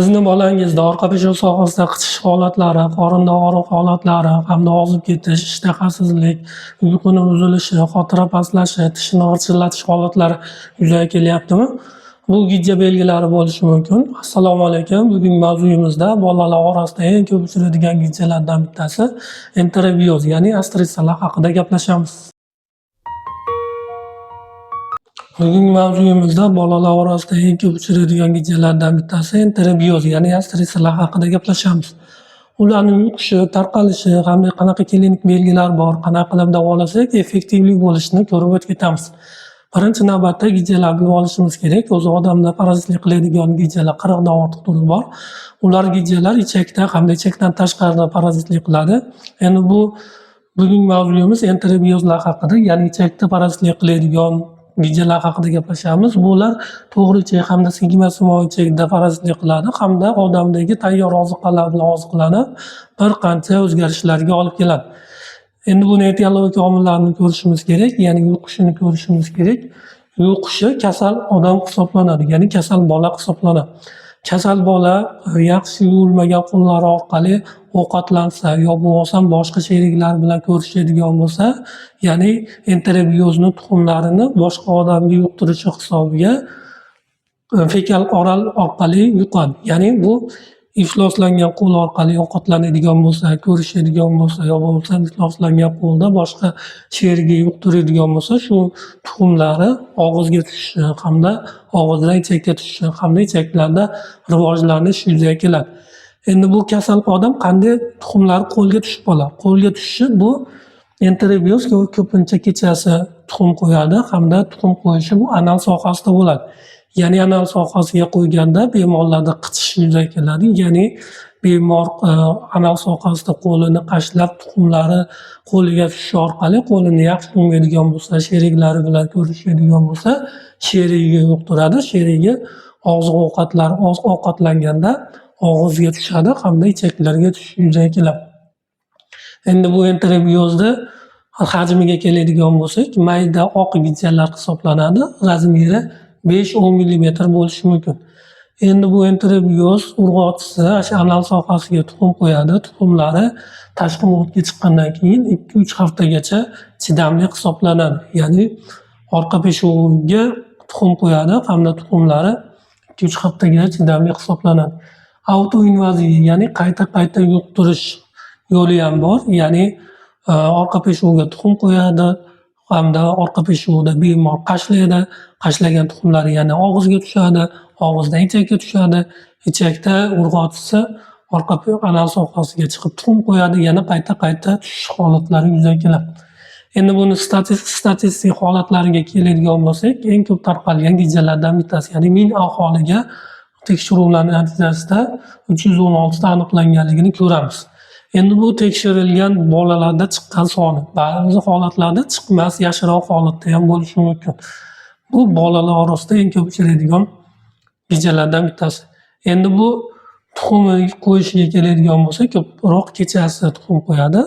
Sizni bolangizda orqa peshob sohasida qichishish holatlari, qorinda og'riq holatlari hamda ozib ketish, ishtahasizlik, uyquning buzilishi, xotira pastlashi, tishni g'irchillatish holatlari yuzaga kelyaptimi? Bu gijja belgilari bo'lishi mumkin. Assalomu alaykum. Bugungi mavzuyimizda bolalar orasida eng ko'p uchraydigan gijjalardan bittasi enterobioz, ya'ni astritssalar haqida gaplashamiz. Bugungi mavzuyimizda bolalar orasida eng ko'p uchraydigan gijjalardan bittasi enterobioz, ya'ni astritssalar haqida gaplashamiz. Ularning yuqishi, tarqalishi hamda qanaqa klinik belgilar bor, qanaqa qilib davolasak effektivli bo'lishini ko'rib o'tib ketamiz. Birinchi navbatda gijjalarni bilib olishimiz kerak. O'zi odamda parazitlik qiladigan gijjalar 40 dan ortiq turi bor. Ular gijjalar ichakda hamda ichakdan tashqarida parazitlik qiladi. Endi bugungi mavzuyimiz enterobiozlar haqida, ya'ni ichakda parazitlik qiladigan gijjalar haqida gaplashamiz. Bular to'g'ri ichak hamda sigma ichakda parazitlik qiladi hamda odamdagi tayyor ozuqalar bilan oziqlanib, bir qancha o'zgarishlarga olib keladi. Endi buni etiologik omillarni ko'rishimiz kerak, ya'ni yuqishini ko'rishimiz kerak. Yuqishi kasal odam hisoblanadi, ya'ni kasal bola hisoblanadi. Kasal bola yaxshi yuvilmagan qo'llari orqali ovqatlansa yo bo'lmasam boshqa sheriklar bilan ko'rishadigan bo'lsa, ya'ni enterobiozni tuxumlarini boshqa odamga yuqtirishi hisobiga fekal oral orqali yuqadi. Ya'ni bu ifloslangan qo'l orqali ovqatlanadigan bo'lsa, ko'rishadigan bo'lsa yo bo'lmasa ifloslangan qo'lda boshqa sherikga yuqtiradigan bo'lsa, shu tuxumlari og'izga tushishi hamda og'izdan ichakka tushishi hamda ichaklarda rivojlanish yuzaga keladi. Endi bu kasal odam qanday tuxumlar qo'lga tushib qoladi? Qo'lga tushishi bu enterobioz ko'pincha kechasi tuxum qo'yadi hamda tuxum qo'yishi bu anal sohasida bo'ladi. Ya'ni anal sohasiga qo'yganda bemorlarda qichish yuzaga keladi. Ya'ni bemor anal sohasida qo'lini qashlab tuxumlari qo'liga tushishi orqali qo'lini yaxshi yuvmaydigan bo'lsa, sheriklari bilan ko'rishadigan bo'lsa, sherigiga yuqtiradi. Sherigi ovqatlanganda og'izga tushadi hamda ichaklarga tushishi yuzaga keladi. Endi bu enterobiozni hajmiga keladigan bo'lsak, mayda oq gijjalar hisoblanadi. Razmeri 5-10 millimetr bo'lishi mumkin. Endi bu enterobioz urg'ochisi anal sohasiga tuxum qo'yadi. Tuxumlari tashqi muhitga chiqqandan keyin 2-3 haftagacha chidamli hisoblanadi. Ya'ni orqa peshoviga tuxum qo'yadi hamda tuxumlari 2-3 haftaga chidamli hisoblanadi. Autoinvaziya, ya'ni qayta yuqtirish yo'li ham bor. Ya'ni orqa peshovga tuxum qo'yadi hamda orqa peshovda bemor qashlaydi. Qashlagan tuxumlari yana og'izga tushadi, og'izdan ichakka tushadi. Ichakda urg'ochisi anal sohasiga chiqib tuxum qo'yadi, yana qayta tushish holatlari yuzaga keladi. Endi buni statistik holatlariga keladigan bo'lsak, eng ko'p tarqalgan gijjalardan bittasi, ya'ni 1000 aholiga tekshiruvlar natijasida 316 ta aniqlanganligini ko'ramiz. Endi bu tekshirilgan bolalarda chiqqan soni. Ba'zi holatlarda chiqmas, yashiroq holatda ham bo'lishi mumkin. Bu bolalar orasida eng ko'p uchraydigan gijjalardan bittasi. Endi bu tuxum qo'yishiga keladigan bo'lsa, ko'proq kechasi tuxum qo'yadi,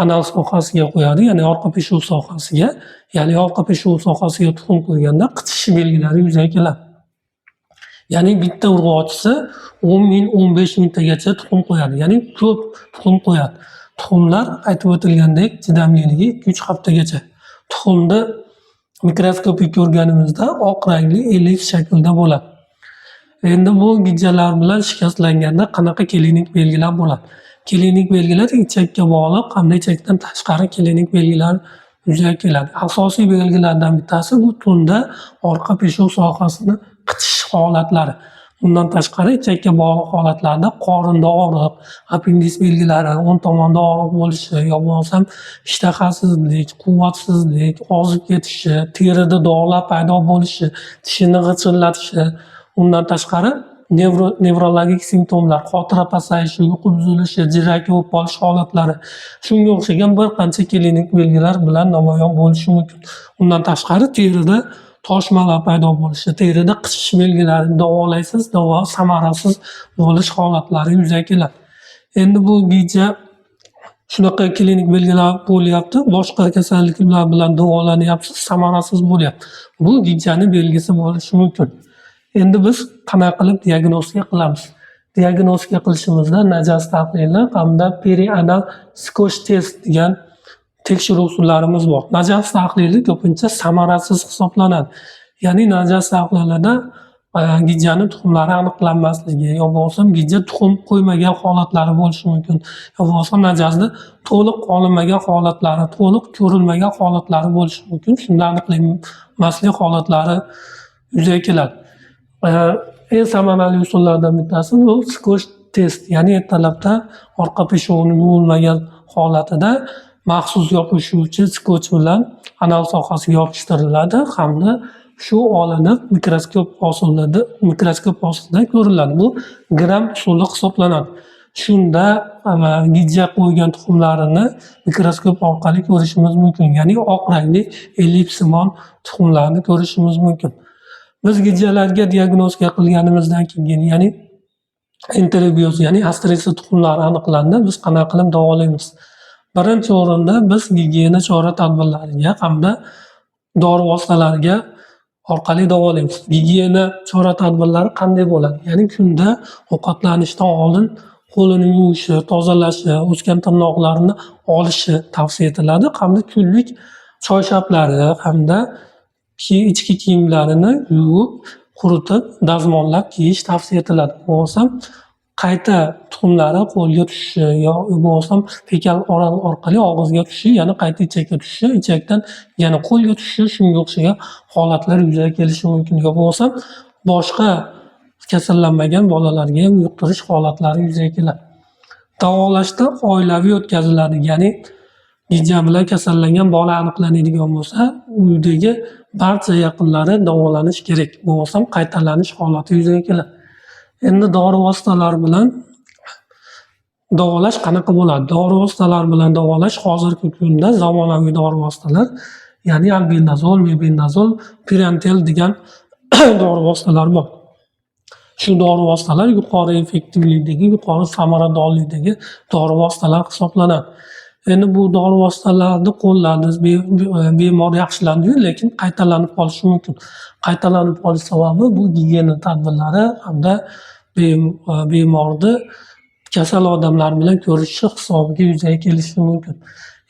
anal sohasiga qo'yadi, ya'ni orqa peshov sohasiga. Ya'ni orqa peshov sohasiga tuxum qo'yganda qichish belgilari yuzaga keladi. Ya'ni bitta urg'ochisi 10 mingtagacha tuxum qo'yadi. Ya'ni ko'p tuxum qo'yadi. Tuxumlar aytib o'tilgandek chidamliligi 2-3 haftagacha. Tuxumni mikroskopik ko'rganimizda oq rangli ellik shaklda bo'ladi. Endi bu gijjalar bilan shikastlanganda qanaqa klinik belgilar bo'ladi? Klinik belgilar ichakka bog'liq hamda ichakdan tashqari klinik belgilar yuzaga keladi. Asosiy belgilardan bittasi bu tunda orqa peshov sohasini qichish holatlari. Bundan tashqari ichakka bog'liq holatlarda qorinda og'riq, appendis belgilari, o'ng tomonda og'riq bo'lishi, yo bo'lmasam ishtahasizlik, quvvatsizlik, ozib ketishi, terida dog'lar paydo bo'lishi, tishini g'irchillatishi, undan tashqari nevrologik simptomlar, xotira pasayishi, uyqu buzilishi, jirrak yuvib olish holatlari, shunga o'xshagan bir qancha klinik belgilar bilan namoyon bo'lishi mumkin. Undan tashqari terida toshmalar paydo bo'lishi, terida qichish belgilarini davolaysiz, davo samarasiz bo'lish holatlari yuzaga keladi. Endi bu gijja shunaqa klinik belgilar bo'lyapti, boshqa kasalliklar bilan davolanyapsiz, samarasiz bo'lyapti. Bu gijjani belgisi bo'lishi mumkin. Endi biz qanaqa qilib diagnostika qilamiz? diagnostika qilishimizda najas tahlili hamda perianal skoch test degan tekshiruv usullarimiz bor. Najas tahlili ko'pincha samarasiz hisoblanadi. Ya'ni najas tahlilida gijjani tuxumlari aniqlanmasligi yo bo'lmasam gijja tuxum qo'ymagan holatlari bo'lishi mumkin. Yo bo'lmasam najasni to'liq olinmagan holatlari, to'liq ko'rilmagan holatlari bo'lishi mumkin. Shunda aniqlanmaslik holatlari yuzaga keladi. Eng samarali usullardan bittasi bu skoch test, ya'ni ertalabda orqa peshonani yuvilmagan holatida maxsus yopishuvchi skoch bilan anal sohasiga yopishtiriladi hamda shu olinib mikroskop ostida ko'riladi. Bu gram usuli hisoblanadi. Shunda gijja qo'ygan tuxumlarini mikroskop orqali ko'rishimiz mumkin. Ya'ni oq rangli ellipsimon tuxumlarni ko'rishimiz mumkin. Biz gijjalarga diagnostika qilganimizdan keyin, ya'ni enterobioz, ya'ni astresi tuxumlari aniqlandi. Biz qanaqa qilib davolaymiz? Birinchi o'rinda biz gigiyena chora-tadbirlariga hamda dori vositalariga orqali davolaymiz. Gigiyena chora-tadbirlari qanday bo'ladi? Ya'ni kunda ovqatlanishdan oldin qo'lini yuvishi, tozalashi, o'sgan tirnoqlarini olishi tavsiya etiladi. Hamda kunlik choyshablari hamda ichki kiyimlarini yuvib, quritib, dazmollab kiyish tavsiya etiladi. Bo'lmasam qayta tuxumlari qo'lga tushishi yo bo'lmasam fekal oral orqali og'izga tushishi, yana qayta ichakka tushishi, ichakdan yana qo'lga tushishi, shunga o'xshagan holatlar yuzaga kelishi mumkin. Yo bo'lmasam boshqa kasallanmagan bolalarga ham yuqtirish holatlari yuzaga keladi. Davolashda oilaviy o'tkaziladi, ya'ni gijja bilan kasallangan bola aniqlanadigan bo'lsa, uydagi barcha yaqinlari davolanish kerak. Bo'lmasam qaytalanish holati yuzaga keladi. Endi dori vositalari bilan davolash qanaqa bo'ladi? Dori vositalari bilan davolash hozirgi kunda zamonaviy dori vositalar, ya'ni albendazol, mebendazol, pirantel degan dori vositalar bor. Shu dori vositalar yuqori effektivlikdagi, yuqori samaradorlikdagi dori vositalar hisoblanadi. Endi bu dori vositalarini qo'lladingiz, bemor yaxshilandi, lekin qaytalanib qolishi mumkin. Qaytalanib qolish sababi bu gigiyena tadbirlari hamda bemorni kasal odamlar bilan ko'rishishi hisobiga yuzaga kelishi mumkin.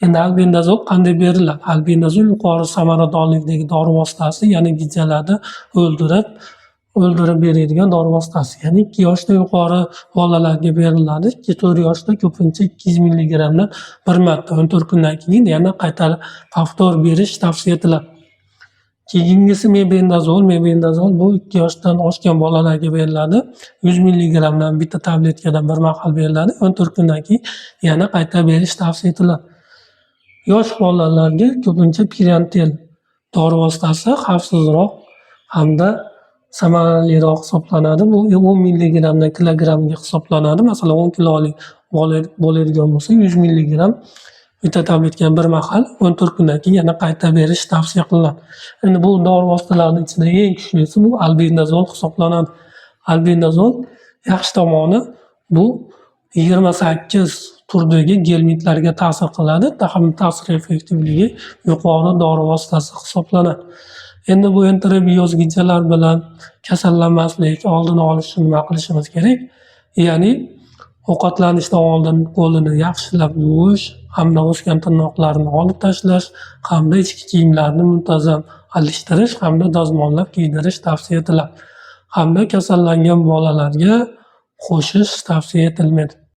Endi albendazol qanday beriladi? Albendazol yuqori samaradorlikdagi dori vositasi, ya'ni gijjalarni o'ldirib beradigan dori vositasi. Ya'ni 2 yoshdan yuqori bolalarga beriladi. 2-4 yoshda ko'pincha 200 milligramdan bir marta 14 kundan keyin yana qayta повтор berish tavsiya etiladi. Keyingisi mebendazol. Mebendazol bu 2 yoshdan oshgan bolalarga beriladi. 100 milligramdan bitta tabletkadan bir mahal beriladi. 14 kundan keyin yana qayta berish tavsiya etiladi. Yosh bolalarga ko'pincha pirantel dori vositasi xavfsizroq hamda samaraliroq hisoblanadi. Bu 10 milligramdan kilogramga hisoblanadi. Masalan, 10 kilolik bo'ladigan bo'lsa 100 milligram bitta tabletkadan bir mahal 14 kundan keyin yana qayta berish tavsiya qilinadi. Endi bu dori vositalarining ichida eng kuchlisi bu albendazol hisoblanadi. Albendazol yaxshi tomoni bu 28 turdagi gelmitlarga ta'sir qiladi. Ta'sir effektivligi yuqori dori vositasi hisoblanadi. Endi bu enterobioz gijjalar bilan kasallanmaslik oldini olishni nima qilishimiz kerak? Ya'ni ovqatlanishdan oldin qo'lini yaxshilab yuvish, hamda o'sgan tirnoqlarni olib tashlash, hamda ichki kiyimlarni muntazam alishtirish, hamda dazmollab kiydirish tavsiya etiladi. Hamda kasallangan bolalarga qo'shish tavsiya etilmaydi.